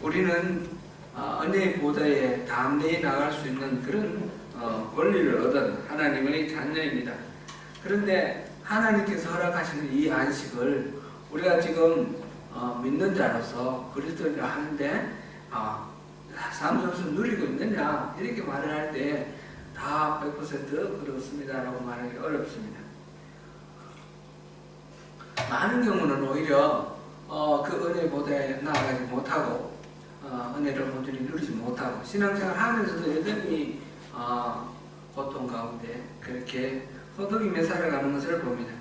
우리는 은혜의 보좌에 담대히 나갈 수 있는 그런 권리를 얻은 하나님의 자녀입니다. 그런데 하나님께서 허락하시는 이 안식을 우리가 지금 믿는 자로서 그리스도인이라 하는데 삶 속에서 누리고 있느냐 이렇게 말을 할 때 다 100% 그렇습니다라고 말하기 어렵습니다. 많은 경우는 오히려 그 은혜 보좌에 나아가지 못하고 은혜를 온전히 누리지 못하고 신앙생활 하면서도 여전히 고통 가운데 그렇게 허덕이며 살아가는 것을 봅니다.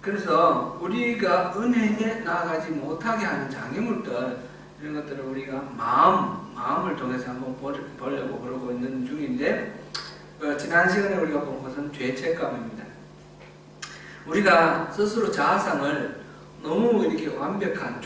그래서 우리가 은혜에 나아가지 못하게 하는 장애물들 이런 것들을 우리가 마음을 통해서 한번 보려고 그러고 있는 중인데 지난 시간에 우리가 본 것은 죄책감입니다. 우리가 스스로 자아상을 너무 이렇게 완벽한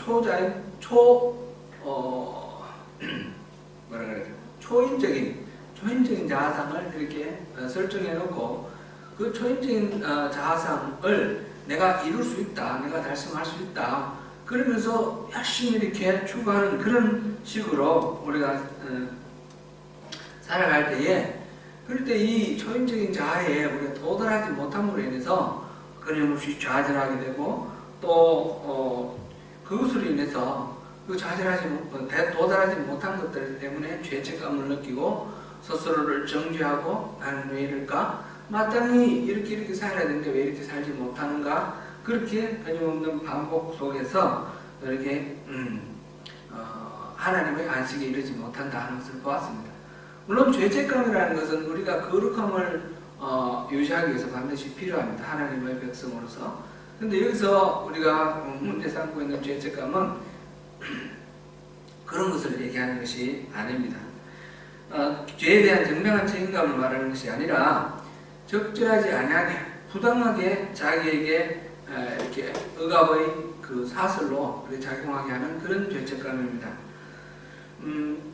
초인적인 자아상을 이렇게 설정해 놓고 그 초인적인 자아상을 내가 이룰 수 있다, 내가 달성할 수 있다, 그러면서 열심히 이렇게 추구하는 그런 식으로 우리가 살아갈 때에, 그럴 때 이 초인적인 자아에 우리가 도달하지 못함으로 인해서 끊임없이 좌절하게 되고, 또 그것으로 인해서 그 도달하지 못한 것들 때문에 죄책감을 느끼고 스스로를 정죄하고 나는 왜 이럴까? 마땅히 이렇게 살아야 되는데 왜 이렇게 살지 못하는가? 그렇게 끊임없는 반복 속에서 이렇게 하나님의 안식에 이르지 못한다 하는 것을 보았습니다. 물론 죄책감이라는 것은 우리가 거룩함을 유지하기 위해서 반드시 필요합니다. 하나님의 백성으로서. 근데 여기서 우리가 문제 삼고 있는 죄책감은 그런 것을 얘기하는 것이 아닙니다. 죄에 대한 정당한 책임감을 말하는 것이 아니라 적절하지 아니하게 부당하게 자기에게 이렇게 억압의 그 사슬로 작용하게 하는 그런 죄책감입니다.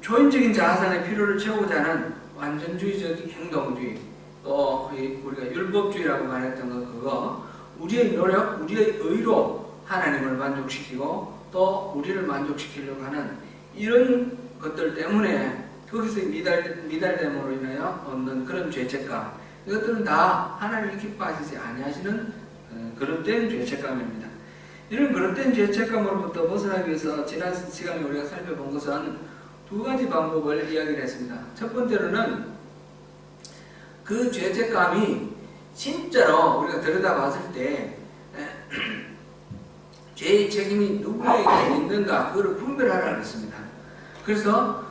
초인적인 자아상의 필요를 채우고자 하는 완전주의적 행동주의, 또 우리가 율법주의라고 말했던 그거, 우리의 노력, 우리의 의로 하나님을 만족시키고 또 우리를 만족시키려고 하는 이런 것들 때문에 거기서 미달됨으로 인하여 얻는 그런 죄책감, 이것들은 다 하나님이 기뻐하시지 아니하시는 그릇된 죄책감입니다. 이런 그릇된 죄책감으로부터 벗어나기 위해서 지난 시간에 우리가 살펴본 것은 두 가지 방법을 이야기를 했습니다. 첫 번째로는 그 죄책감이 진짜로 우리가 들여다봤을 때 죄의 책임이 누구에게 있는가 그걸 분별하라고 했습니다. 그래서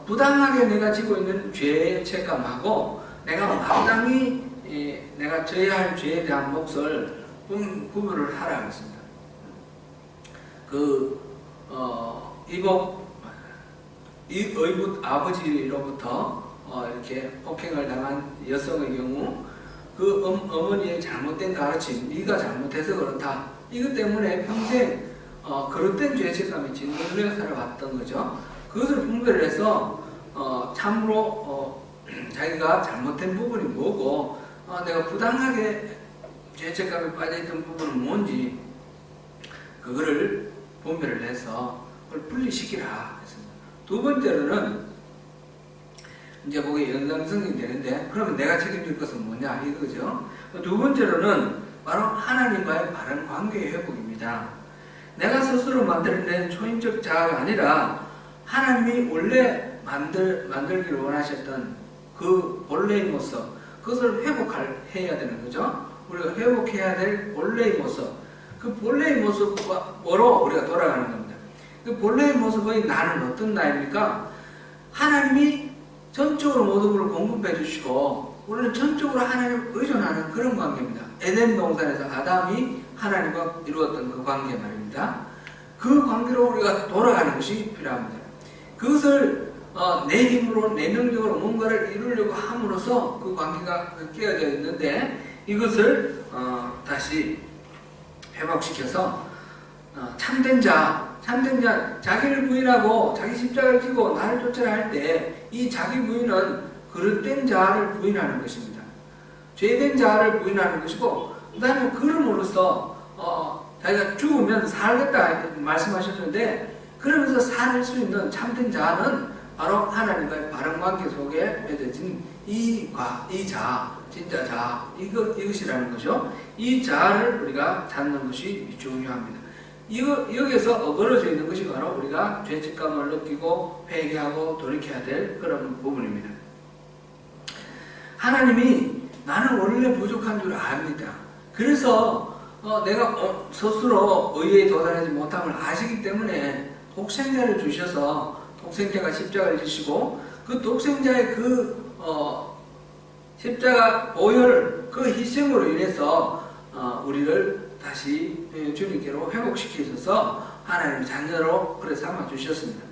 부당하게 내가 지고 있는 죄의 책감하고 내가 마땅히 내가 져야 할 죄에 대한 몫을 구분을 하라고 했습니다. 이 의붓 아버지로부터 이렇게 폭행을 당한 여성의 경우 그 어머니의 잘못된 가르침, 네가 잘못해서 그렇다, 이것 때문에 평생 그릇된 죄책감이 짓눌려 살아왔던 거죠. 그것을 분별을 해서 참으로 자기가 잘못된 부분이 뭐고 내가 부당하게 죄책감에 빠져있던 부분은 뭔지 그거를 분별을 해서 그걸 분리시키라 했습니다. 두 번째로는 이제 그게 연장성이 되는데 그러면 내가 책임질 것은 뭐냐 이거죠. 두 번째로는 바로 하나님과의 바른 관계의 회복입니다. 내가 스스로 만들어낸 초인적 자아가 아니라 하나님이 원래 만들기를 원하셨던 그 본래의 모습, 그것을 회복해야 되는 거죠. 우리가 회복해야 될 본래의 모습, 그 본래의 모습으로 우리가 돌아가는 겁니다. 그 본래의 모습의 나는 어떤 나입니까? 하나님이 전적으로 모든 것을 공급해 주시고 우리는 전적으로 하나님을 의존하는 그런 관계입니다. 에덴 동산에서 아담이 하나님과 이루었던 그 관계 말입니다. 그 관계로 우리가 돌아가는 것이 필요합니다. 그것을 내 힘으로 내 능력으로 뭔가를 이루려고 함으로써 그 관계가 깨어져 있는데 이것을 다시 회복시켜서 참된 자, 자기를 부인하고 자기 십자가를 지고 나를 쫓아라 할 때 이 자기 부인은 그릇된 자아를 부인하는 것입니다. 죄된 자아를 부인하는 것이고, 그 다음에 그럼으로써 자기가 죽으면 살겠다 말씀하셨는데 그러면서 살 수 있는 참된 자는 바로 하나님과의 바른 관계 속에 맺어진 이 자, 진짜 자, 이것이라는 거죠. 이 자를 우리가 찾는 것이 중요합니다. 여기에서 어그러져 있는 것이 바로 우리가 죄책감을 느끼고 회개하고 돌이켜야 될 그런 부분입니다. 하나님이 나는 원래 부족한 줄 압니다. 그래서 내가 스스로 의에 도달하지 못함을 아시기 때문에 독생자를 주셔서 독생자가 십자가를 지시고 그 독생자의 십자가 보혈 그 희생으로 인해서 우리를 다시 주님께로 회복시키셔서 하나님의 자녀로 그래 삼아 주셨습니다.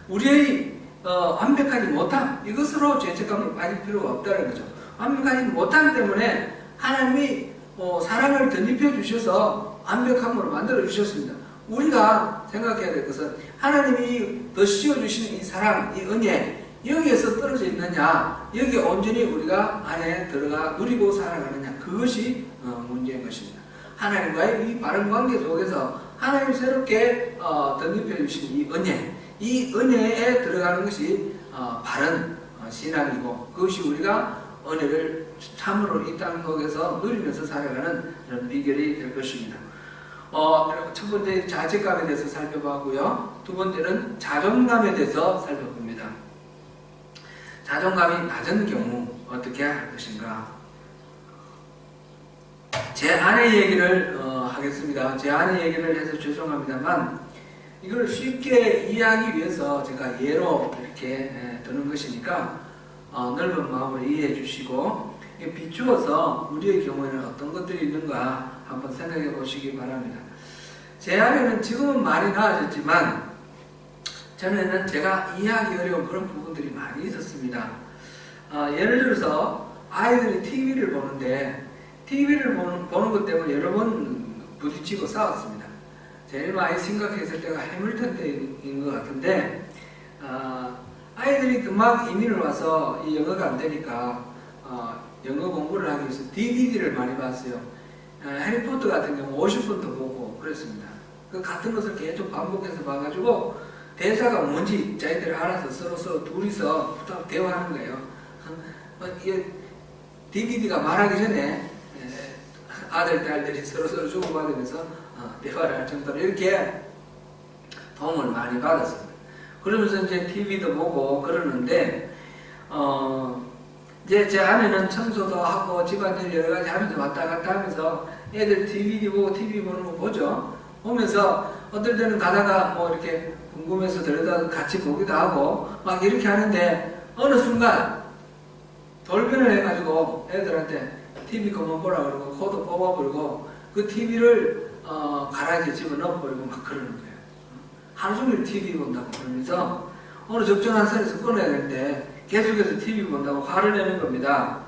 우리의 완벽하지 못함 이것으로 죄책감을 가질 필요가 없다는 거죠. 완벽하지 못함 때문에 하나님이 사랑을 덧입혀 주셔서 완벽함으로 만들어 주셨습니다. 우리가 생각해야 될 것은 하나님이 더 씌워주시는 이 사랑, 이 은혜 여기에서 떨어져 있느냐, 여기에 온전히 우리가 안에 들어가 누리고 살아가느냐, 그것이 문제인 것입니다. 하나님과의 이 바른 관계 속에서 하나님이 새롭게 덧입혀 주신 이 은혜에 들어가는 것이 바른 신앙이고, 그것이 우리가 은혜를 참으로 이 땅 속에서 누리면서 살아가는 그런 비결이 될 것입니다. 첫 번째 자책감에 대해서 살펴보고요. 두 번째는 자존감에 대해서 살펴봅니다. 자존감이 낮은 경우 어떻게 할 것인가? 제 아내 얘기를 하겠습니다. 제 아내 얘기를 해서 죄송합니다만 이걸 쉽게 이해하기 위해서 제가 예로 이렇게 드는 것이니까 넓은 마음으로 이해해 주시고 비추어서 우리의 경우에는 어떤 것들이 있는가 한번 생각해 보시기 바랍니다. 제 아내는 지금은 많이 나아졌지만 전에는 제가 이해하기 어려운 그런 부분들이 많이 있었습니다. 예를 들어서 아이들이 TV를 보는데 TV를 보는 것 때문에 여러 번 부딪히고 싸웠습니다. 제일 많이 심각했을 때가 해밀턴 때인 것 같은데 아이들이 금방 이민을 와서 이 영어가 안 되니까 영어 공부를 하기 위해서 DVD를 많이 봤어요. 해리포터 같은 경우 50분 더 보고 그랬습니다. 그 같은 것을 계속 반복해서 봐가지고 대사가 뭔지 자기들이 알아서 서로 둘이서 대화하는 거예요. 이게 DVD가 말하기 전에 아들, 딸들이 서로 주고받으면서 대화를 할 정도로 이렇게 도움을 많이 받았습니다. 그러면서 이제 TV도 보고 그러는데 이제 제 아내는 청소도 하고 집안일 여러 가지 하면서 왔다 갔다 하면서 애들 DVD 보고 TV 보는 거 보죠. 보면서 어떨 때는 가다가 뭐 이렇게 궁금해서 들여다 같이 보기도 하고 막 이렇게 하는데 어느 순간 돌변을 해가지고 애들한테 TV 그만 보라 그러고 코드 뽑아버리고 그 TV를 가라지에 집어넣어버리고 막 그러는 거예요. 하루 종일 TV 본다고 그러면서 어느 적정한 선에서 끊어야 되는데 계속해서 TV 본다고 화를 내는 겁니다.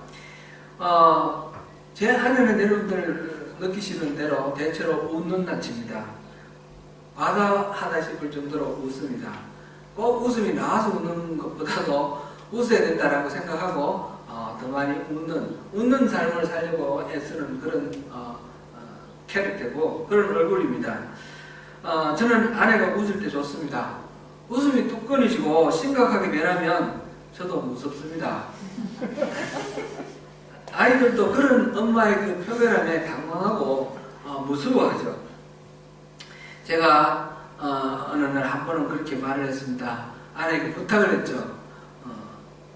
제 아내는 여러분들 느끼시는 대로 대체로 웃는 낯입니다. 과다하다 싶을 정도로 웃습니다. 꼭 웃음이 나와서 웃는 것보다도 웃어야 된다라고 생각하고 더 많이 웃는 삶을 살려고 애쓰는 그런 캐릭터고 그런 얼굴입니다. 저는 아내가 웃을 때 좋습니다. 웃음이 뚝 끊이시고 심각하게 변하면 저도 무섭습니다. 아이들도 그런 엄마의 그 표현함에 당황하고 무서워하죠. 제가 어느 날 한 번은 그렇게 말을 했습니다. 아내에게 부탁을 했죠.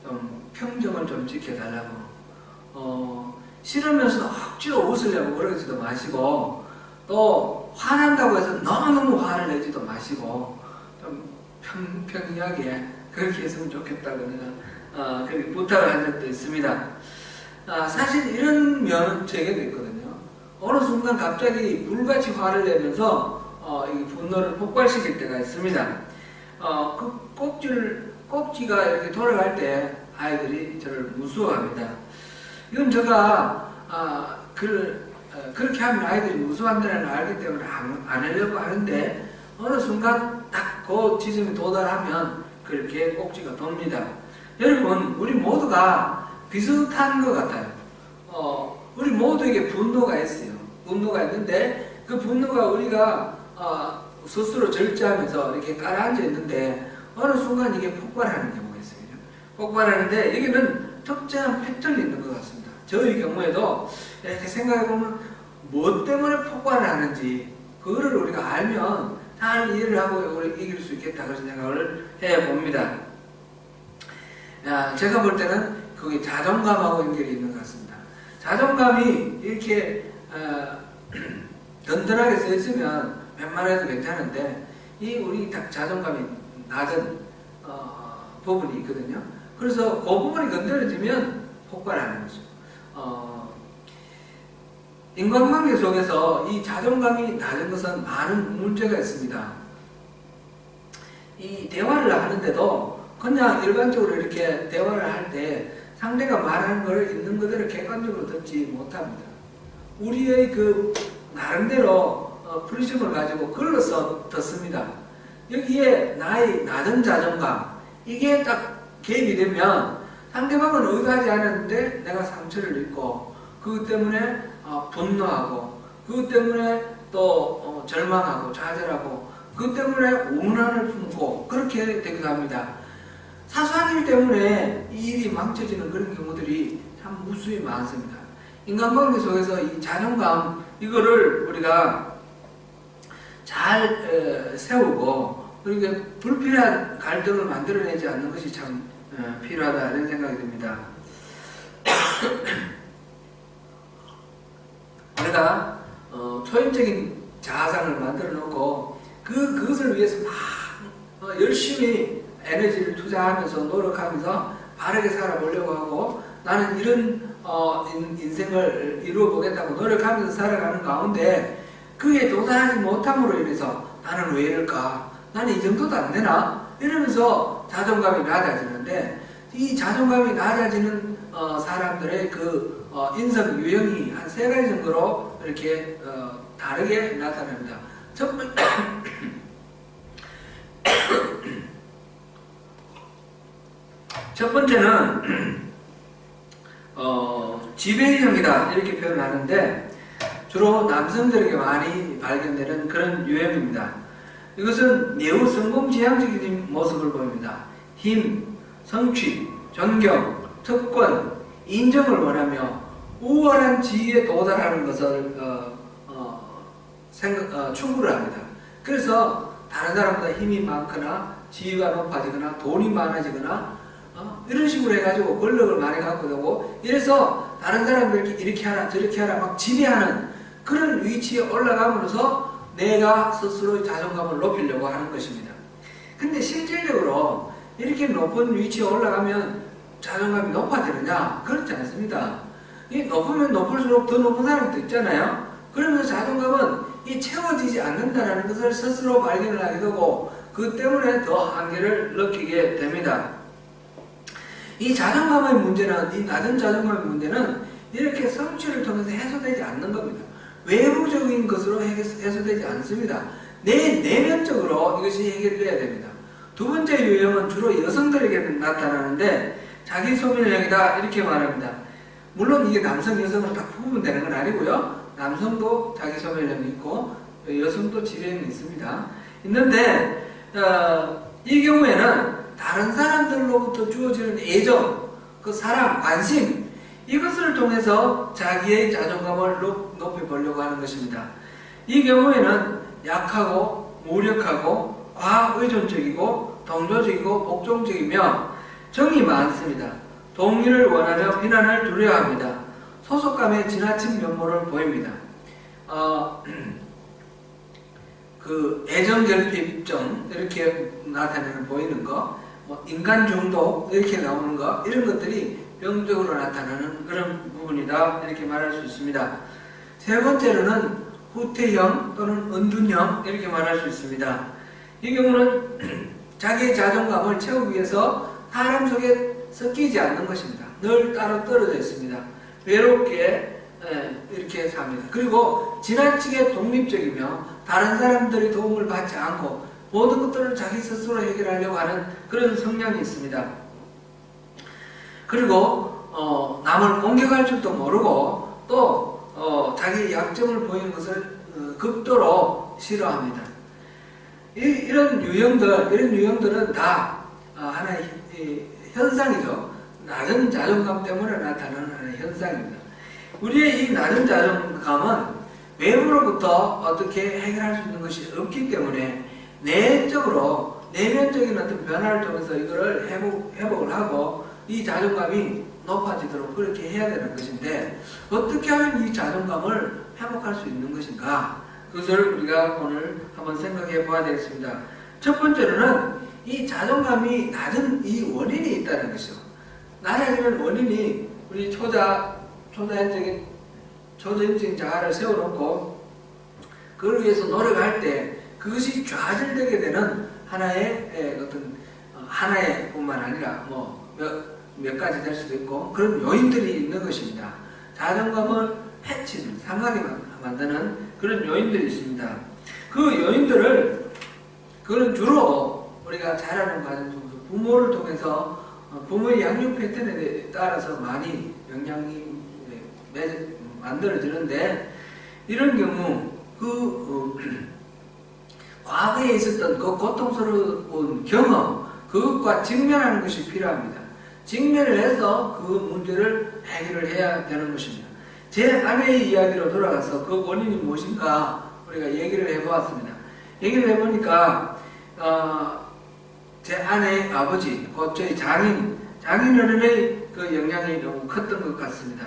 좀 평정을 좀 지켜달라고. 싫으면서 억지로 웃으려고 그러지도 마시고 또 화난다고 해서 너무너무 화를 내지도 마시고 좀 평평하게 그렇게 했으면 좋겠다고 내가 그렇게 부탁을 한 적도 있습니다. 사실 이런 면은 제게도 있거든요. 어느 순간 갑자기 불같이 화를 내면서 이 분노를 폭발시킬 때가 있습니다. 그 꼭지가 이렇게 돌아갈 때 아이들이 저를 무서워합니다. 이건 제가 그렇게 하면 아이들이 무서워한다는 걸 알기 때문에 안 하려고 하는데 어느 순간 딱 그 지점에 도달하면 그렇게 꼭지가 돕니다. 여러분, 우리 모두가 비슷한 것 같아요. 우리 모두에게 분노가 있어요. 분노가 있는데 그 분노가 우리가 스스로 절제하면서 이렇게 깔아앉아 있는데 어느 순간 이게 폭발하는 경우가 있어요. 폭발하는데 여기는 특정한 패턴이 있는 것 같습니다. 저의 경우에도 이렇게 생각해보면 뭐 때문에 폭발을 하는지 그거를 우리가 알면 잘 이해를 하고 우리 이길 수 있겠다 그런 생각을 해봅니다. 제가 볼 때는 그게 자존감하고 연결이 있는 것 같습니다. 자존감이 이렇게 든든하게 서 있으면 웬만해도 괜찮은데 이 우리 자존감이 낮은 부분이 있거든요. 그래서 그 부분이 건드려지면 폭발하는 거죠. 인간관계 속에서 이 자존감이 낮은 것은 많은 문제가 있습니다. 이 대화를 하는데도 그냥 일반적으로 이렇게 대화를 할 때 상대가 말하는 것을 있는 그대로 객관적으로 듣지 못합니다. 우리의 그 나름대로 프리즘을 가지고 글로써 듣습니다. 여기에 나의 낮은 자존감 이게 딱 개입이 되면 상대방은 의도하지 않았는데 내가 상처를 입고 그것 때문에 분노하고 그것 때문에 또 절망하고 좌절하고 그것 때문에 오만을 품고 그렇게 되기도 합니다. 사소한 일 때문에 이 일이 망쳐지는 그런 경우들이 참 무수히 많습니다. 인간관계 속에서 이 자존감 이거를 우리가 잘 세우고 그리고 불필요한 갈등을 만들어내지 않는 것이 참 필요하다 이런 생각이 듭니다. 우리가 초인적인 자아상을 만들어 놓고 그것을 위해서 막 열심히 에너지를 투자하면서 노력하면서 바르게 살아보려고 하고 나는 이런 인생을 이루어 보겠다고 노력하면서 살아가는 가운데 그에 도달하지 못함으로 인해서 나는 왜 이럴까? 나는 이 정도도 안 되나? 이러면서 자존감이 낮아지는데 이 자존감이 낮아지는 사람들의 그 인성 유형이 한 3가지 정도로 이렇게 다르게 나타납니다. 첫 번째는 지배형이다 이렇게 표현하는데 주로 남성들에게 많이 발견되는 그런 유형입니다. 이것은 매우 성공지향적인 모습을 보입니다. 힘, 성취, 존경, 특권, 인정을 원하며 우월한 지위에 도달하는 것을 추구를 합니다. 그래서 다른 사람보다 힘이 많거나 지위가 높아지거나 돈이 많아지거나 이런 식으로 해가지고 권력을 많이 갖고 되고 이래서 다른 사람들이 이렇게 하라 저렇게 하라 막 지배하는 그런 위치에 올라감으로써 내가 스스로의 자존감을 높이려고 하는 것입니다. 근데 실질적으로 이렇게 높은 위치에 올라가면 자존감이 높아지느냐? 그렇지 않습니다. 이 높으면 높을수록 더 높은 사람도 있잖아요. 그러면서 자존감은 이 채워지지 않는다는 것을 스스로 발견을 하게 되고 그 때문에 더 한계를 느끼게 됩니다. 이 자존감의 문제는 이 낮은 자존감의 문제는 이렇게 성취를 통해서 해소되지 않는 겁니다. 외부적인 것으로 해소되지 않습니다. 내면적으로 이것이 해결돼야 됩니다. 두 번째 유형은 주로 여성들에게 나타나는데 자기소멸형이다 이렇게 말합니다. 물론 이게 남성 여성으로 다 구분되는 건 아니고요. 남성도 자기소멸형이 있고 여성도 지배형이 있습니다. 있는데 이 경우에는 다른 사람들로부터 주어지는 애정, 그 사랑, 관심 이것을 통해서 자기의 자존감을 높여보려고 하는 것입니다. 이 경우에는 약하고 무력하고 과의존적이고 동조적이고 복종적이며 정이 많습니다. 동의를 원하며 비난을 두려워합니다. 소속감에 지나친 면모를 보입니다. 그 애정결핍증 이렇게 나타내는 보이는 거, 뭐 인간 중독 이렇게 나오는 거 이런 것들이 병적으로 나타나는 그런 부분이다 이렇게 말할 수 있습니다. 세 번째로는 후퇴형 또는 은둔형 이렇게 말할 수 있습니다. 이 경우는 자기의 자존감을 채우기 위해서 사람 속에 섞이지 않는 것입니다. 늘 따로 떨어져 있습니다. 외롭게 이렇게 삽니다. 그리고 지나치게 독립적이며 다른 사람들의 도움을 받지 않고 모든 것들을 자기 스스로 해결하려고 하는 그런 성향이 있습니다. 그리고 남을 공격할 줄도 모르고 또 자기 약점을 보이는 것을 극도로 싫어합니다. 이런 유형들은 다 하나의 현상이죠. 낮은 자존감 때문에 나타나는 하나의 현상입니다. 우리의 이 낮은 자존감은 외부로부터 어떻게 해결할 수 있는 것이 없기 때문에 내적으로 내면적인 어떤 변화를 통해서 이거를 회복을 하고 이 자존감이 높아지도록 그렇게 해야 되는 것인데, 어떻게 하면 이 자존감을 회복할 수 있는 것인가, 그것을 우리가 오늘 한번 생각해 봐야 되겠습니다. 첫 번째로는 이 자존감이 낮은 이 원인이 있다는 것이죠. 낮아지는 원인이 우리 초자연적인 자아를 세워놓고 그걸 위해서 노력할 때 그것이 좌절되게 되는 하나의 뿐만 아니라 몇 가지 될 수도 있고 그런 요인들이 있는 것입니다. 자존감을 해치는, 상하게 만드는 그런 요인들이 있습니다. 그 요인들을 그건 주로 우리가 자라는 과정 속에서 부모를 통해서 부모의 양육 패턴에 따라서 많이 영향이 만들어지는데, 이런 경우 과거에 있었던 그 고통스러운 경험, 그것과 직면하는 것이 필요합니다. 직면을 해서 그 문제를 해결을 해야 되는 것입니다. 제 아내의 이야기로 돌아가서 그 원인이 무엇인가 우리가 얘기를 해보았습니다. 얘기를 해보니까 제 아내의 아버지, 곧 저희 장인어른의 그 영향이 너무 컸던 것 같습니다.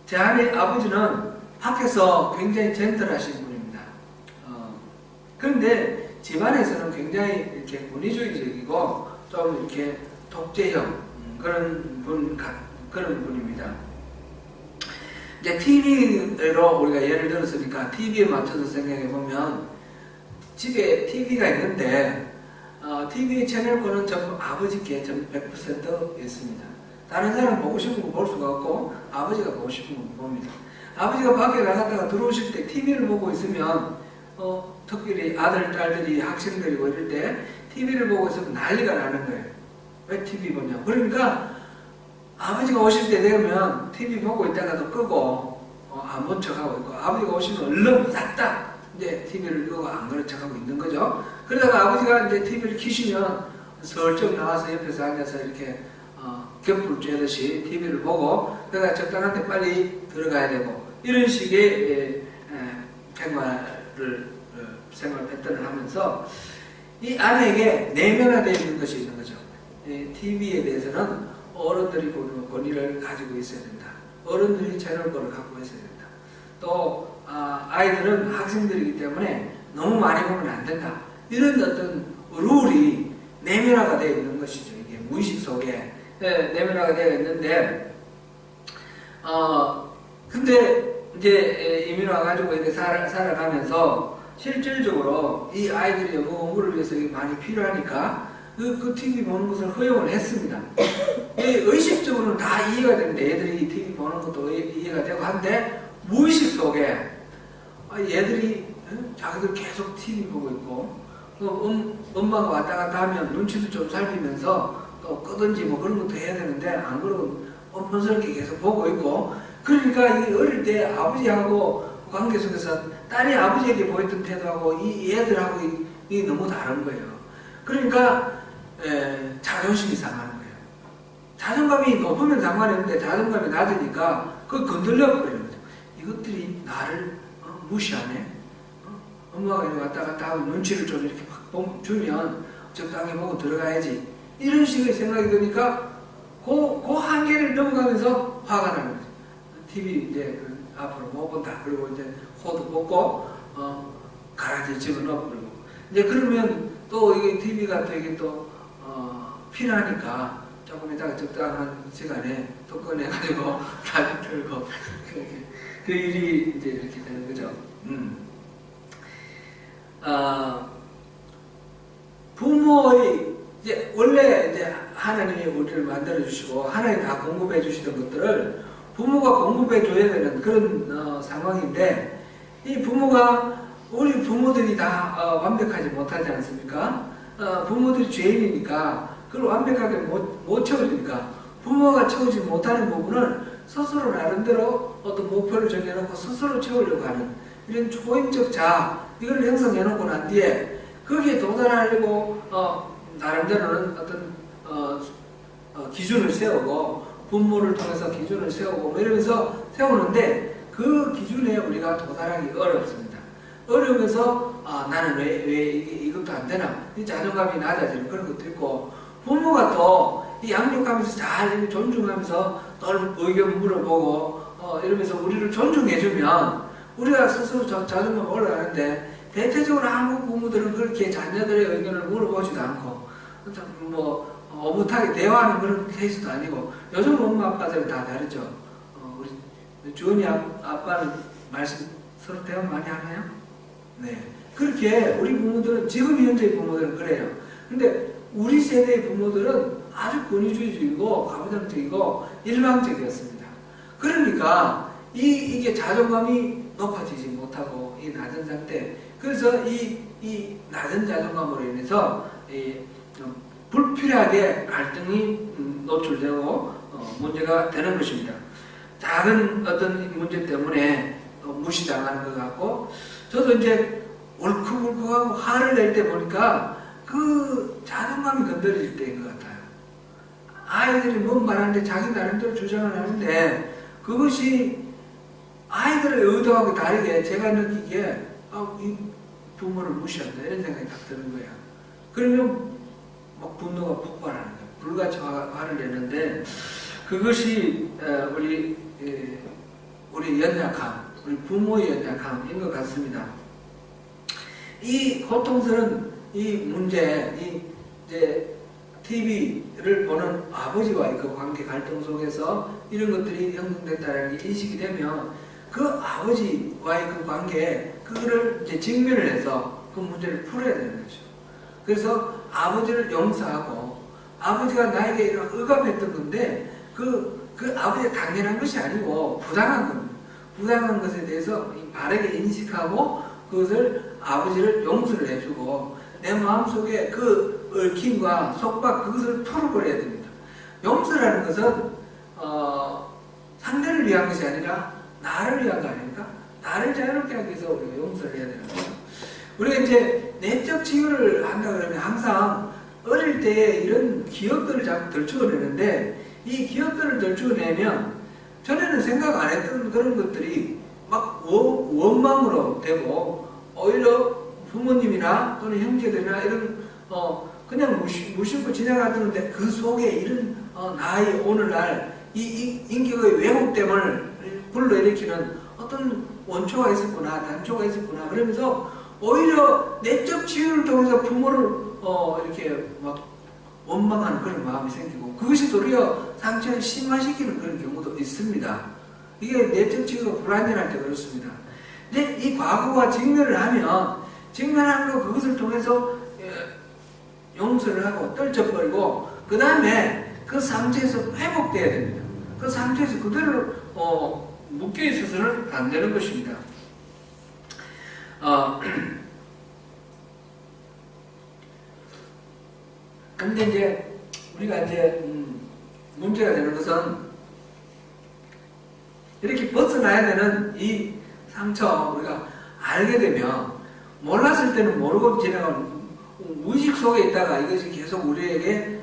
제 아내의 아버지는 밖에서 굉장히 젠틀하신 분입니다. 그런데 집안에서는 굉장히 이렇게 권위주의적이고 좀 이렇게 독재형 그런 분입니다. 이제 TV로 우리가 예를 들었으니까 TV에 맞춰서 생각해 보면 집에 TV가 있는데 TV 채널권은 전부 아버지께 100% 있습니다. 다른 사람 보고 싶은 거 볼 수가 없고 아버지가 보고 싶은 거 봅니다. 아버지가 밖에 나갔다가 들어오실 때 TV를 보고 있으면 특별히 아들, 딸들이 학생들이고 이럴 때 TV를 보고 있으면 난리가 나는 거예요. 왜 TV 보냐. 그러니까 아버지가 오실 때 되면 TV 보고 있다가도 끄고 안 본 척하고 있고, 아버지가 오시면 얼른 싹다 이제 TV를 끄고 안 그런 척하고 있는 거죠. 그러다가 아버지가 이제 TV를 켜시면 슬쩍 나와서 옆에서 앉아서 이렇게 겹불 쬐듯이 TV를 보고, 그러다가 적당한 때 빨리 들어가야 되고, 이런 식의 생활 패턴을 하면서 이 아내에게 내면화되어 있는 것이 있는 거죠. TV에 대해서는 어른들이 보는 권위를 가지고 있어야 된다. 어른들이 채널권을 갖고 있어야 된다. 또 아이들은 학생들이기 때문에 너무 많이 보면 안 된다. 이런 어떤 룰이 내면화가 되어 있는 것이죠. 이게 무의식 속에 내면화가 되어 있는데, 근데 이제 이민 와가지고 이렇게 살아가면서 실질적으로 이 아이들이 영어 공부를 위해서 많이 필요하니까 그 TV 보는 것을 허용을 했습니다. 의식적으로는 다 이해가 되는데, 애들이 TV 보는 것도 이해가 되고 한데, 무의식 속에 얘들이 자기들 계속 TV 보고 있고, 또 엄마가 왔다 갔다 하면 눈치도 좀 살피면서 또 끄든지 뭐 그런 것도 해야 되는데, 안 그러고 뻔뻔스럽게 계속 보고 있고, 그러니까 이 어릴 때 아버지하고 관계 속에서 딸이 아버지에게 보였던 태도하고 이 애들하고 이 너무 다른 거예요. 그러니까 자존심이 상하는 거예요. 자존감이 높으면 상관이 없는데 자존감이 낮으니까 그걸 건들려 버리는 거죠. 이것들이 나를 무시하네. 엄마가 이렇게 왔다 갔다 하고 눈치를 좀 이렇게 막 주면 적당히 보고 들어가야지. 이런 식의 생각이 드니까 그 한계를 넘어가면서 화가 나는 거죠. TV 이제 앞으로 못 본다. 그리고 이제 코드 뽑고 가라지 집어넣어 버리고. 이제 그러면 또 이게 TV가 또 이게 또 필요하니까 조금 이따가 적당한 시간에 또 꺼내가지고 다시 틀고 그 일이 이제 이렇게 되는 거죠. 부모의 이제 원래 이제 하나님이 우리를 만들어 주시고 하나님 다 공급해 주시던 것들을 부모가 공급해 줘야 되는 그런 상황인데, 이 부모가 우리 부모들이 다 완벽하지 못하지 않습니까? 부모들이 죄인이니까 그걸 완벽하게 못 채워주니까 부모가 채우지 못하는 부분을 스스로 나름대로 어떤 목표를 정해놓고 스스로 채우려고 하는 이런 초인적 자아, 이걸 형성해 놓고 난 뒤에 거기에 도달하려고 나름대로는 어떤 기준을 세우고 분모를 통해서 기준을 세우고 뭐 이러면서 세우는데 그 기준에 우리가 도달하기 어렵습니다. 어려우면서 나는 왜 이것도 안 되나? 이 자존감이 낮아지는 그런 것도 있고 부모가 또 이 양육하면서 잘 존중하면서 널 의견 물어보고 이러면서 우리를 존중해주면 우리가 스스로 자존감이 올라가는데 대체적으로 한국 부모들은 그렇게 자녀들의 의견을 물어보지도 않고 뭐 오붓하게 대화하는 그런 케이스도 아니고 요즘 엄마 아빠들은 다 다르죠. 우리 주은이 아빠는 말씀 서로 대화 많이 하나요? 네. 그렇게 우리 부모들은 지금 현재의 부모들은 그래요. 근데 우리 세대의 부모들은 아주 권위주의적이고 가부장적이고 일방적이었습니다. 그러니까 이게 자존감이 높아지지 못하고 이 낮은 상태. 그래서 이 낮은 자존감으로 인해서 불필요하게 갈등이 노출되고 문제가 되는 것입니다. 작은 어떤 문제 때문에 무시당하는 것 같고 저도 이제 울컥울컥하고 화를 낼 때 보니까 그 자존감이 건드려질 때인 것 같아요. 아이들이 뭔 말하는데 자기 나름대로 주장을 하는데 그것이 아이들의 의도하고 다르게 제가 느끼기에 이 부모를 무시한다 이런 생각이 딱 드는 거예요. 그러면 막 분노가 폭발하는 거예요. 불같이 화를 내는데 그것이 우리 연약함, 우리 부모의 연약함인 것 같습니다. 이 고통스러운 이 문제, 이제 TV를 보는 아버지와의 그 관계 갈등 속에서 이런 것들이 형성됐다는 게 인식이 되면 그 아버지와의 그 관계, 그거를 이제 직면을 해서 그 문제를 풀어야 되는 거죠. 그래서 아버지를 용서하고 아버지가 나에게 이런 억압했던 건데 그 아버지가 당연한 것이 아니고 부당한 겁니다. 부당한 것에 대해서 바르게 인식하고 그것을 아버지를 용서를 해주고 내 마음속에 그 얽힘과 속박 그것을 풀어버려야 됩니다. 용서라는 것은 상대를 위한 것이 아니라 나를 위한 거 아닙니까? 나를 자유롭게 하기 위해서 우리가 용서를 해야 되는 거죠. 우리가 이제 내적 치유를 한다 그러면 항상 어릴 때 이런 기억들을 자꾸 덜추어내는데 이 기억들을 덜추어내면 전에는 생각 안 했던 그런 것들이 막 원망으로 되고 오히려 부모님이나 또는 형제들이나 이런 그냥 무심코 지나가는데 그 속에 이런 나의 오늘날 이 인격의 왜곡됨을 불러일으키는 어떤 원초가 있었구나 단초가 있었구나 그러면서 오히려 내적 치유를 통해서 부모를 이렇게 막 원망하는 그런 마음이 생기고 그것이 도리어 상처를 심화시키는 그런 경우도 있습니다. 이게 내적 치유가 불완전할 때 그렇습니다. 이제 이 과거와 직면을 하면 직면하는 거 그것을 통해서 용서를 하고 떨쳐버리고 그 다음에 그 상처에서 회복돼야 됩니다. 그 상처에서 그대로 묶여있어서는 안 되는 것입니다. 근데 이제 우리가 이제 문제가 되는 것은 이렇게 벗어나야 되는 이 상처 우리가 알게 되면 몰랐을 때는 모르고 지나가는 무의식 속에 있다가 이것이 계속 우리에게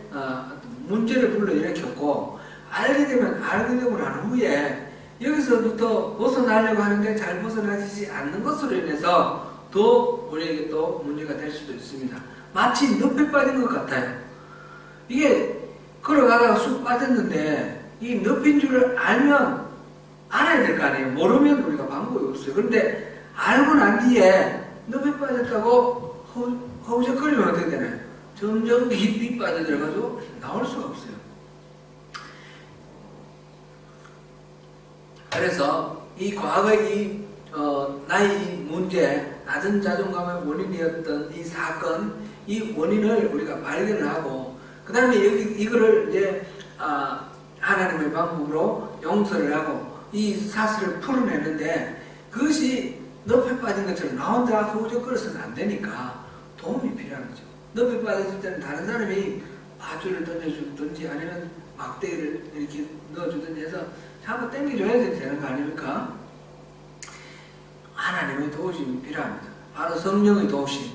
문제를 불러일으켰고 알게 되면 알게 되고 난 후에 여기서부터 벗어나려고 하는데 잘 벗어나지 않는 것으로 인해서 또 우리에게 또 문제가 될 수도 있습니다. 마치 늪에 빠진 것 같아요. 이게 걸어가다가 쑥 빠졌는데 이 늪인 줄을 알면 알아야 될 거 아니에요. 모르면 우리가 방법이 없어요. 그런데 알고 난 뒤에 늪에 빠졌다고 허우적거리면 어떻게 되나요? 점점 깊이 빠져들어가지고 나올 수가 없어요. 그래서 이 과거의 나의 문제, 낮은 자존감의 원인이었던 이 사건, 이 원인을 우리가 발견을 하고 그 다음에 이거를 이제 하나님의 방법으로 용서를 하고 이 사슬을 풀어내는데 그것이 늪에 빠진 것처럼 나 혼자 허우적거려서는 안 되니까 도움이 필요한 거죠. 늪에 빠졌을 때는 다른 사람이 밧줄을 던져주든지 아니면 막대기를 이렇게 넣어주든지 해서 한번 당겨줘야 되는 거 아닙니까? 하나님의 도우심이 필요합니다. 바로 성령의 도우심.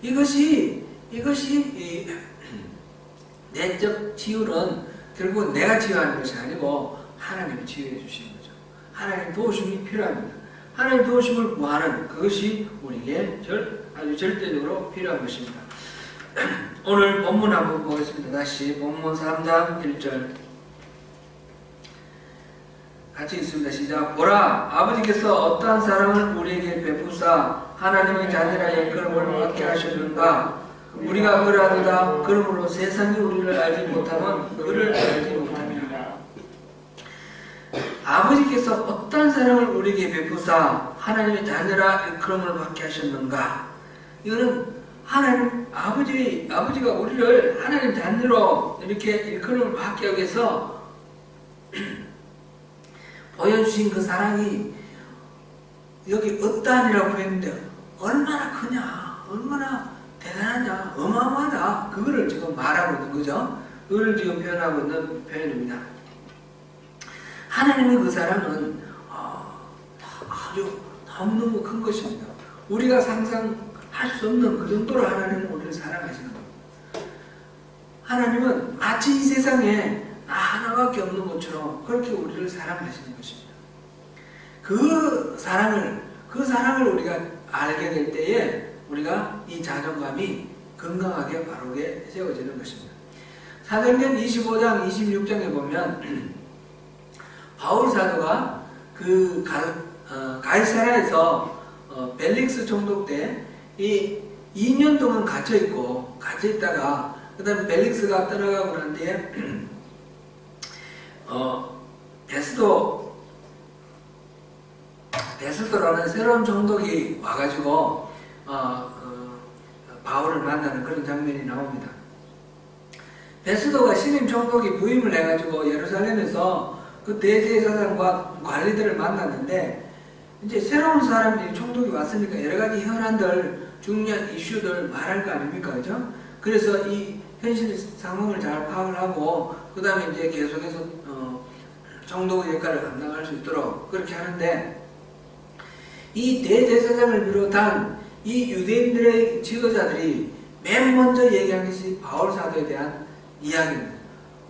이것이 이 내적 치유는 결국 내가 치유하는 것이 아니고 하나님이 치유해 주시는 거죠. 하나님 도우심이 필요합니다. 하나님 도우심을 구하는 그것이 우리에게 아주 절대적으로 필요한 것입니다. 오늘 본문 한번 보겠습니다. 다시 본문 3장 1절 같이 읽습니다. 시작. 보라, 아버지께서 어떠한 사랑을 우리에게 베푸사 하나님의 자녀라 일컬음을 받게 하셨는가. 우리가 그러하도다. 그러므로 세상이 우리를 알지 못하면 그를 알지 못함이라. 아버지께서 어떠한 사랑을 우리에게 베푸사 하나님의 자녀라 일컬음을 받게 하셨는가. 이거는 하나님 아버지가 우리를 하나님 자녀로 이렇게 일컬음을 받게 하기 위해서 보여주신 그 사랑이 여기 어떠한이라고 했는데 얼마나 크냐, 얼마나 대단하냐, 어마어마하다. 그거를 지금 말하고 있는 거죠. 그걸 지금 표현하고 있는 표현입니다. 하나님의 그 사랑은 아주 너무너무 큰 것입니다. 우리가 상상할 수 없는 그 정도로 하나님은 우리를 사랑하시는 겁니다. 하나님은 마치 이 세상에 나 하나밖에 없는 것처럼 그렇게 우리를 사랑하시는 것입니다. 그 사랑을 우리가 알게 될 때에 우리가 이 자존감이 건강하게 바르게 세워지는 것입니다. 사도행전 25장 26장에 보면 바울 사도가 그 가이사라에서 벨릭스 총독 때 이 2년 동안 갇혀 있다가 그 다음에 벨릭스가 떠나가고 난 뒤에 베스도라는 새로운 총독이 와가지고 바울을 만나는 그런 장면이 나옵니다. 베스도가 신임 총독이 부임을 해가지고 예루살렘에서 그 대제사장과 관리들을 만났는데 이제 새로운 사람들이 총독이 왔으니까 여러 가지 현안들, 중요한 이슈들 말할 거 아닙니까, 그죠? 그래서 이 현실 상황을 잘 파악을 하고 그 다음에 이제 계속해서 총독의 역할을 감당할 수 있도록 그렇게 하는데 이 대제사장을 비롯한 이 유대인들의 지도자들이 맨 먼저 얘기한 것이 바울 사도에 대한 이야기입니다.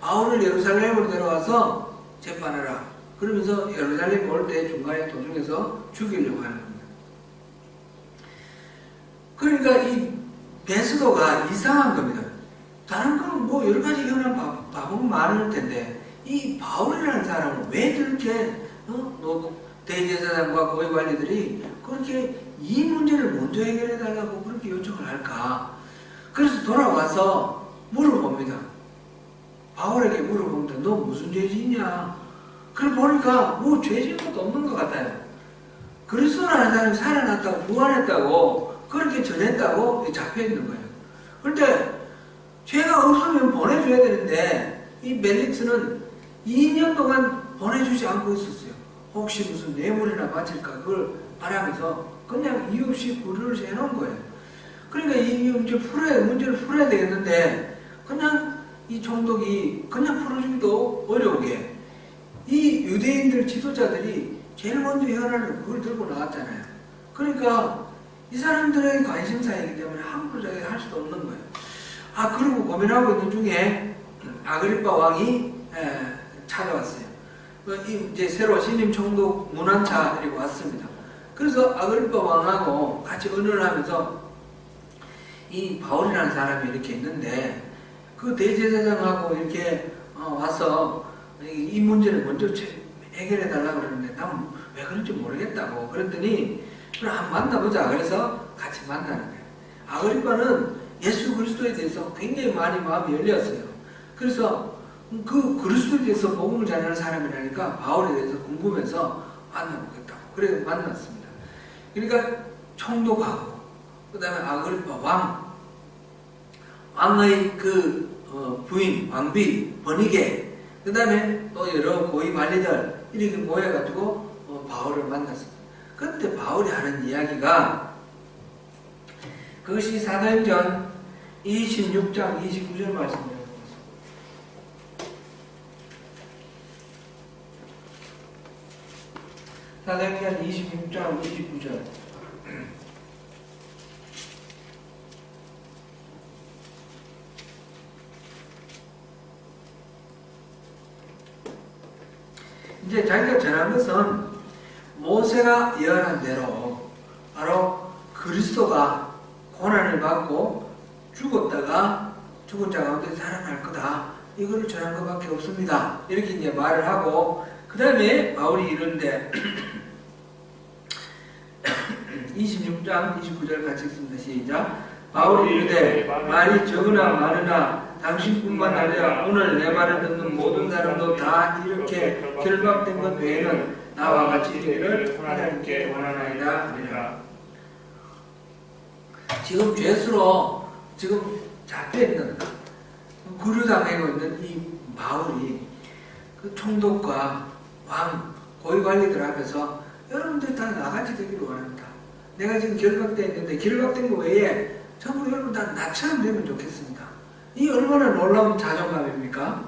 바울을 예루살렘으로 데려와서 재판하라. 그러면서 예루살렘 올 때 중간에 도중에서 죽이려고 하는 겁니다. 그러니까 이 베스도가 이상한 겁니다. 다른 건 뭐 여러 가지 현안 바보가 많을 텐데 이 바울이라는 사람은 왜 저렇게 대제사장과 고위 관리들이 그렇게 이 문제를 먼저 해결해 달라고 그렇게 요청을 할까? 그래서 돌아와서 물어봅니다. 바울에게 물어봅니다. 너 무슨 죄 짓냐? 그걸 보니까 뭐 죄 짓는 것도 없는 것 같아요. 그리스도라는 사람이 살아났다고 부활했다고 그렇게 전했다고 잡혀있는 거예요. 그런데 죄가 없으면 보내줘야 되는데 이 벨릭스는 2년 동안 보내주지 않고 있었어요. 혹시 무슨 뇌물이나 바칠까 그걸 바라면서 그냥 이유 없이 불을 해놓은 거예요. 그러니까 이 문제를 풀어야 되겠는데 그냥 이 총독이 그냥 풀어주기도 어려우게 이 유대인들 지도자들이 제일 먼저 현안을 그걸 들고 나왔잖아요. 그러니까 이 사람들의 관심사이기 때문에 함부로 자기 할 수도 없는 거예요. 그리고 고민하고 있는 중에 아그리파 왕이 찾아왔어요. 이제 새로 신임 총독 문안차 데리고 왔습니다. 그래서 아그리파 왕하고 같이 의논을 하면서 이 바울이라는 사람이 이렇게 있는데 그 대제사장하고 이렇게 와서 이 문제를 먼저 해결해 달라고 그러는데 난 왜 그런지 모르겠다고 그랬더니 그럼 한번 만나보자. 그래서 같이 만나는 거예요. 아그리파는 예수 그리스도에 대해서 굉장히 많이 마음이 열렸어요. 그래서 그 그리스도에 대해서 복음을 전하는 사람이라니까 바울에 대해서 궁금해서 만나보겠다고. 그래서 만났습니다. 그러니까 총독하고 그 다음에 아그리파 왕의 그 부인 왕비 버니게 그 다음에 또 여러 고위 관리들 이렇게 모여가지고 바울을 만났습니다. 그때 바울이 하는 이야기가 그것이 사도행전 26장 29절 말씀입니다. 사도행전 26장 29절 이제 자기가 전한 것은 모세가 예언한 대로 바로 그리스도가 고난을 받고 죽었다가 죽은 자 가운데 살아날 거다. 이거를 전한 것밖에 없습니다. 이렇게 이제 말을 하고, 그 다음에 바울이 이런데 26장 29절 같이 읽습니다. 시작. 바울이 이르되 말이 적으나 많으나 당신뿐만 아니라 오늘 내 말을 듣는 모든 사람도 다 이렇게 결박된 것 외에는 나와 같이 되기를 하나님께 원하나이다 하니라. 지금 죄수로 지금 잡혀있는, 구류당하고 있는 이 바울이 그 총독과 왕, 고위관리들 앞에서 여러분들 다 나같이 되기를 원합니다. 내가 지금 결박되어 있는데 결박된 거 외에 전부 여러분 다 나처럼 되면 좋겠습니다. 이 얼마나 놀라운 자존감입니까?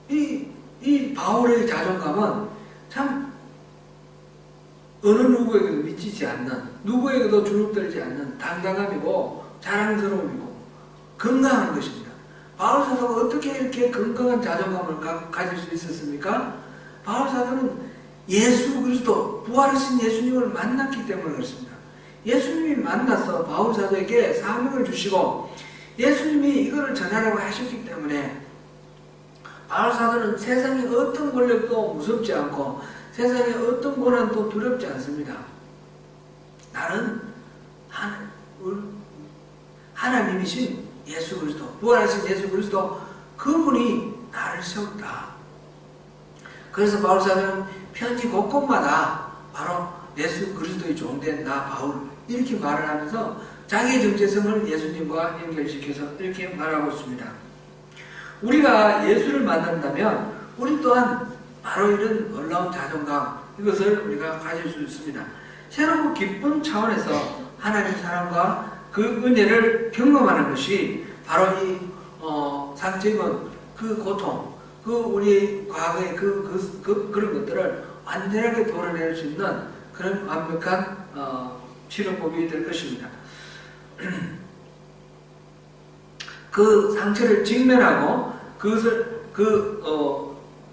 이 바울의 자존감은 참 어느 누구에게도 미치지 않는, 누구에게도 주눅들지 않는 당당함이고 자랑스러움이고 건강한 것입니다. 바울 사도가 어떻게 이렇게 건강한 자존감을 가질 수 있었습니까? 바울 사도는 예수 그리스도, 부활하신 예수님을 만났기 때문에 그렇습니다. 예수님이 만나서 바울 사도에게 사명을 주시고 예수님이 이거를 전하라고 하셨기 때문에 바울 사도는 세상의 어떤 권력도 무섭지 않고 세상의 어떤 고난도 두렵지 않습니다. 나는 하나님이신 예수 그리스도, 부활하신 예수 그리스도, 그분이 나를 세웠다. 그래서 바울 사도는 편지 곳곳마다 바로 예수 그리스도의 종된 나 바울 이렇게 말을 하면서 자기의 정체성을 예수님과 연결시켜서 이렇게 말하고 있습니다. 우리가 예수를 만난다면 우리 또한 바로 이런 놀라운 자존감, 이것을 우리가 가질 수 있습니다. 새롭고 기쁜 차원에서 하나님의 사랑과 그 은혜를 경험하는 것이 바로 이 상처 입은 그 고통, 그 우리 과거의 그런 것들을 완전하게 도려낼 수 있는 그런 완벽한 치료법이 될 것입니다. 그 상처를 직면하고 그것을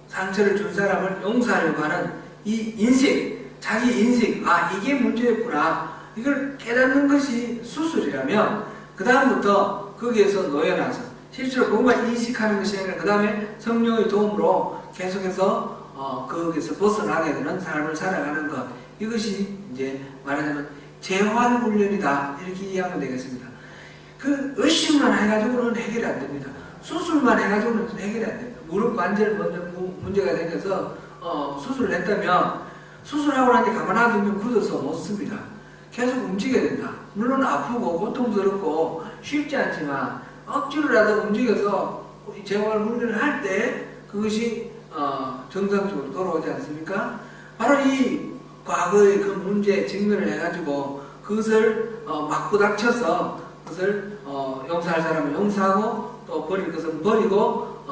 상처를 준 사람을 용서하려고 하는 이 인식, 자기 인식, 이게 문제였구나, 이걸 깨닫는 것이 수술이라면 그 다음부터 거기에서 놓여나서 실제로 그것만 인식하는 것이 아니라 그 다음에 성령의 도움으로 계속해서 거기에서 벗어나게 되는 삶을 살아가는 것, 이것이 이제 말하자면 재활훈련이다, 이렇게 이해하면 되겠습니다. 그 의식만 해가지고는 해결이 안 됩니다. 수술만 해가지고는 해결이 안 됩니다. 무릎 관절 문제가 생겨서 수술을 했다면 수술하고 나니 가만 놔두면 굳어서 못 씁니다. 계속 움직여야 된다. 물론 아프고 고통스럽고 쉽지 않지만 억지로라도 움직여서 재활훈련을 할 때 그것이 정상적으로 돌아오지 않습니까? 바로 이 과거의 그 문제에 직면을 해가지고 그것을 맞부닥쳐서 그것을 용서할 사람은 용서하고 또 버릴 것은 버리고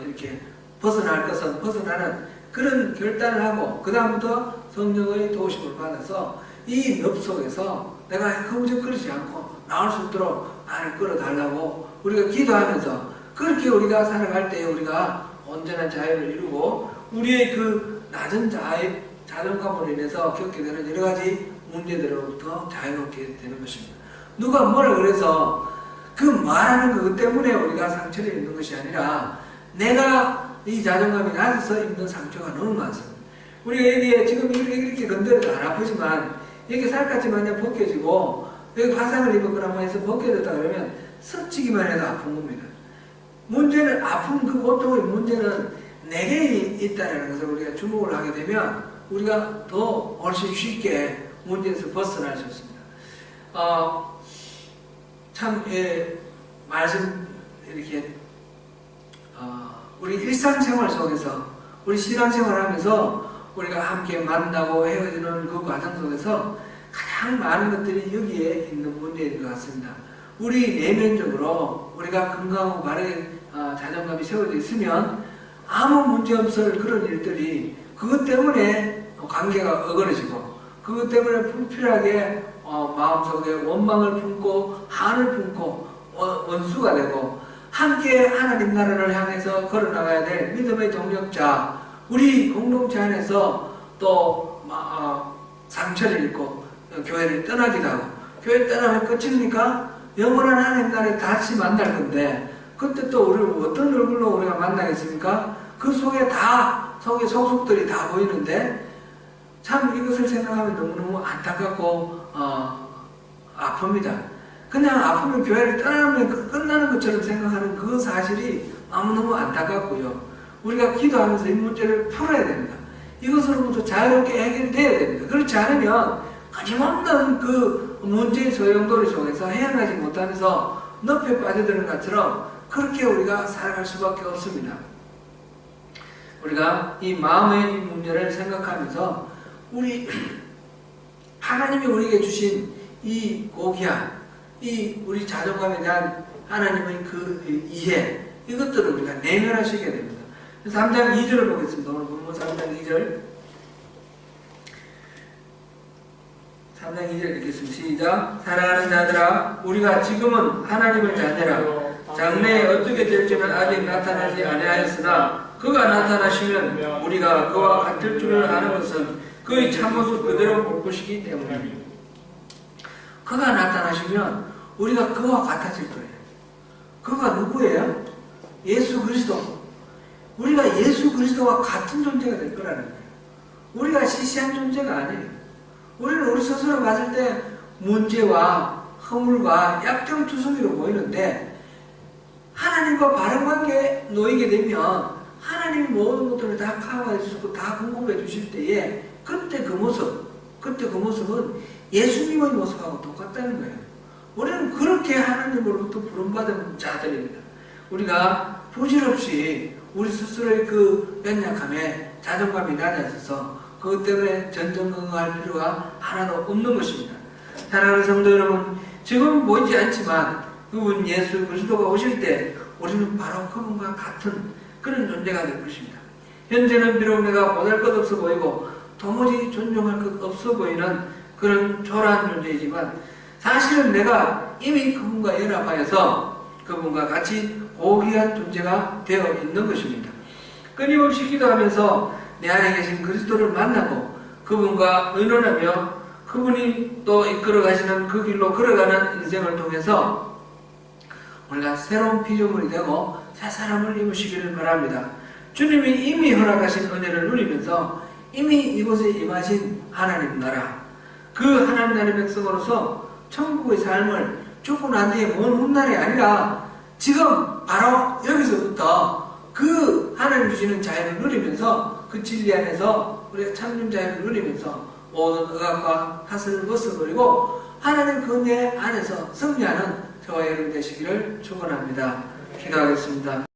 이렇게 벗어날 것은 벗어나는 그런 결단을 하고 그 다음부터 성령의 도우심을 받아서 이 늪 속에서 내가 허우적거리지 않고 나올 수 있도록 나를 끌어달라고 우리가 기도하면서 그렇게 우리가 살아갈 때 우리가 온전한 자유를 이루고 우리의 그 낮은 자존감으로 인해서 겪게 되는 여러 가지 문제들로부터 자유롭게 되는 것입니다. 누가 뭐라 그래서 그 말하는 것 때문에 우리가 상처를 입는 것이 아니라 내가 이 자존감이 낮아서 입는 상처가 너무 많습니다. 우리가 여기에 지금 이렇게 건드려도 안 아프지만 여기 살갗이 마냥 벗겨지고 여기 화상을 입었거나 해서 벗겨졌다 그러면 스치기만 해도 아픈 겁니다. 문제는 아픈 그 고통의 문제는 내게 있다는 것을 우리가 주목을 하게 되면 우리가 더 훨씬 쉽게 문제에서 벗어날 수 있습니다. 참 말씀 이렇게 우리 일상생활 속에서 우리 신앙생활하면서 우리가 함께 만나고 헤어지는 그 과정 속에서 가장 많은 것들이 여기에 있는 문제인 것 같습니다. 우리 내면적으로 우리가 건강하고 바르게 자존감이 세워져 있으면 아무 문제 없을 그런 일들이 그것 때문에 관계가 어그러지고 그것 때문에 불필요하게 마음속에 원망을 품고 한을 품고 원수가 되고 함께 하나님 나라를 향해서 걸어나가야 될 믿음의 동력자 우리 공동체 안에서 또 상처를 입고 교회를 떠나기도 하고, 교회 떠나면 끝입니까? 영원한 하나님 나라에 다시 만날 건데 그때 또 우리를 어떤 얼굴로 우리가 만나겠습니까? 그 속에 속에 속속들이 다 보이는데 참 이것을 생각하면 너무너무 안타깝고 아픕니다. 그냥 아프면 교회를 떠나면 끝나는 것처럼 생각하는 그 사실이 너무너무 안타깝고요. 우리가 기도하면서 이 문제를 풀어야 됩니다. 이것으로부터 자유롭게 해결돼야 됩니다. 그렇지 않으면 끊임없는 그 문제의 소용돌이 속에서 헤어나지 못하면서 늪에 빠져드는 것처럼 그렇게 우리가 살아갈 수밖에 없습니다. 우리가 이 마음의 이 문제를 생각하면서 하나님이 우리에게 주신 이 고귀한 이 우리 자존감에 대한 하나님의 그 이해, 이것들을 우리가 내면화시켜야 됩니다. 3장 2절을 보겠습니다. 오늘 본문 3장 2절. 3장 2절 읽겠습니다. 시작. 사랑하는 자들아, 우리가 지금은 하나님의 자녀라. 장래에 어떻게 될지는 아직 나타나지 아니하였으나 그가 나타나시면 우리가 그와 같을 줄을 아는 것은 그의 참모습 그대로 볼 것이기 때문입니다. 그가 나타나시면 우리가 그와 같아질 거예요. 그가 누구예요? 예수 그리스도. 우리가 예수 그리스도와 같은 존재가 될 거라는 거예요. 우리가 시시한 존재가 아니에요. 우리는 우리 스스로 봤을 때 문제와 허물과 약점투성이로 보이는데 하나님과 바른 관계에 놓이게 되면 하나님이 모든 것들을 다 커버해 주시고 다 공급해 주실 때에 그때 그 모습은 예수님의 모습하고 똑같다는 거예요. 우리는 그렇게 하나님으로부터 부름받은 자들입니다. 우리가 부질없이 우리 스스로의 그 연약함에 자존감이 낮아져서 그것 때문에 전전긍긍할 필요가 하나도 없는 것입니다. 사랑하는 성도 여러분, 지금 보이지 않지만 그분 예수 그리스도가 오실 때 우리는 바로 그분과 같은 그런 존재가 될 것입니다. 현재는 비록 내가 보잘것없어 보이고 도무지 존중할 것 없어 보이는 그런 초라한 존재이지만 사실은 내가 이미 그분과 연합하여서 그분과 같이 고귀한 존재가 되어 있는 것입니다. 끊임없이 기도하면서 내 안에 계신 그리스도를 만나고 그분과 의논하며 그분이 또 이끌어 가시는 그 길로 걸어가는 인생을 통해서 우리가 새로운 피조물이 되고 새 사람을 입으시기를 바랍니다. 주님이 이미 허락하신 은혜를 누리면서 이미 이곳에 임하신 하나님 나라, 그 하나님 나라의 백성으로서 천국의 삶을 죽고 난 뒤에 먼 훗날이 아니라 지금 바로 여기서부터 그 하나님 주시는 자유를 누리면서 그 진리 안에서 우리가 참된 자유를 누리면서 모든 억압과 하슬을 벗어버리고 하나님 그 은혜 안에서 승리하는 저와 여러분 되시기를 축원합니다. 기도하겠습니다.